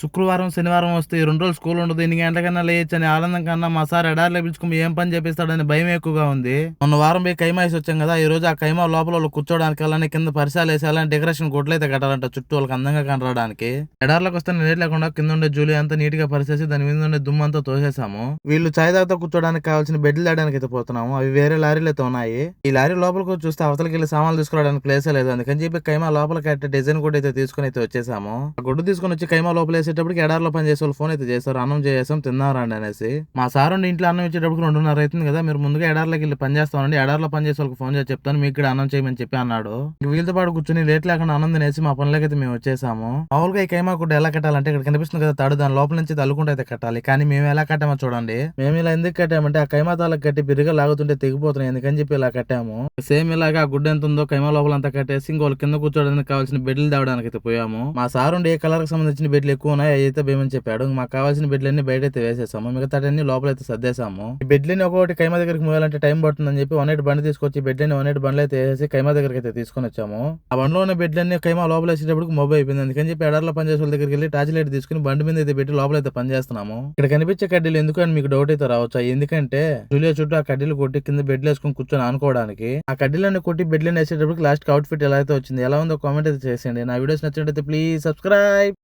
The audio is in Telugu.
శుక్రవారం, శనివారం వస్తే ఈ 2 రోజులు స్కూల్ ఉండదు. ఎన్ని గంటలకన్నా లేయొచ్చని ఆనందం కన్నా మా సార్ ఎడారిలో పిలుచుకొని ఏం పని చేపిస్తాడని భయం ఎక్కువగా ఉంది. మొన్న వారం పోయి కైమా వేసి వచ్చాం కదా, ఈ రోజు ఆ కైమా లోపల వాళ్ళు కూర్చోడానికి అలానే కింద పరిసరాలు వేసి అలానే డెకరేషన్ గుడ్లైతే కట్టాలంట చుట్టూ వాళ్ళకి అందంగా కనరాడానికి. ఎడార్లోకి వస్తే నీరు లేకుండా కింద ఉండే జూలి అంతా నీట్ గా పరిచేసి దాని మీద ఉండే దుమ్ము అంతా తోసేసాము. వీళ్ళు చాయ్ తాగుతూ కూర్చోడానికి కావాల్సిన బెడ్లు తేడానికి అయితే పోతున్నాము. అవి వేరే లారీలు అయితే ఉన్నాయి. ఈ లారీ లోపలికి చూస్తే అవతలకి వెళ్ళి సామాన్లు తీసుకోవడానికి ప్లేసే లేదు. అందుకని చెప్పి కైమా లోపలికి అట్టే డిజైన్ కూడా అయితే తీసుకుని అయితే వచ్చేసాము. ఆ గుడ్డు తీసుకుని వచ్చి కైమా లోపల వేసేటప్పటికి ఎడారిలో పని చేసే వాళ్ళు ఫోన్ అయితే చేశారు, అన్నం చేసాం తిన్నాం రండి అనేసి. మా సార్ ఇంట్లో అన్నం ఇచ్చేటప్పుడు 2:30 అవుతుంది కదా, మీరు ముందుగా ఎడారిలోకి వెళ్ళి పని చేస్తామండి, ఎడారిలో పని చేసే వాళ్ళకి ఫోన్ చేసి చెప్తాను, మీకు ఇక్కడ అన్నం చేయమని చెప్పి అన్నాడు. వీళ్ళతో పాటు కూర్చొని లేట్ లేకుండా అన్నం తినేసి మా పనులకి అయితే మేము వచ్చేసాము. మామూలుగా ఈ కైమా గుడ్డ ఎలా కట్టాలంటే ఇక్కడ కనిపిస్తుంది కదా తాడు, దాని లోపల నుంచి తల్లుకుంటూ అయితే కట్టాలి. కానీ మేము ఎలా కట్టామో చూడండి. మేము ఇలా ఎందుకు కట్టామంటే ఆ కైమా తాళ్ళకి కట్టి బిరిగా లాగుతుంటే తెగిపోతున్నాయి, ఎందుకని చెప్పి ఇలా కట్టాము. సేమ్ ఇలాగా ఆ గుడ్డ ఎంత ఉందో కైమా లోపల అంతా కట్టేసి ఇంకోళ్ళు కింద కూర్చోడానికి కావాల్సిన బెడ్లు తేవడానికి అయితే పోయాము. మా సార్ ఏ కలర్ కి సంబంధించిన బెడ్లు ఎక్కువ ఉన్నాయి అయితే భయమని చెప్పాడు. మాకు కావాల్సిన బెడ్లన్నీ బయట అయితే వేసేసాము, మిగతాన్ని లోపలైతే సర్దేశాము. ఈ బెడ్లని ఒక్కొక్కటి కైమా దగ్గరికి మూయాలంటే టైం పడుతుందని చెప్పి 180 బండి తీసుకొచ్చి బెడ్లని 180 బండ్లు అయితే వేసి కైమా దగ్గరికి అయితే తీసుకొని వచ్చాము. ఆ బండ్లో ఉన్న బెడ్లన్నీ కైమా లోపల వేసేటప్పుడు మొబైల్ అయిపోయింది. అందుకని చెప్పి ఎడార్లో పనిచేసే వాళ్ళ దగ్గరికి వెళ్ళి టార్చ్ లైట్ తీసుకుని బండి మీద అయితే పెట్టి లోపల అయితే పని చేస్తున్నాము. ఇక్కడ కనిపించే కడ్డీలు ఎందుకు అని మీకు డౌట్ అయితే రావచ్చు. ఎందుకంటే జూలియా చుట్టూ ఆ కడ్డీలు కొట్టి కింద బెడ్లు వేసుకొని కూర్చొని ఆనుకోవడానికి. ఆ కడ్డీలన్నీ కొట్టి బెడ్లను వేసేటప్పుడు లాస్ట్ అవుట్ ఫిట్ ఎలా అయితే వచ్చింది, ఎలా ఉందో కామెంట్ అయితే చేసేయండి. నా వీడియోస్ నచ్చినట్లయితే ప్లీజ్ సబ్స్క్రైబ్.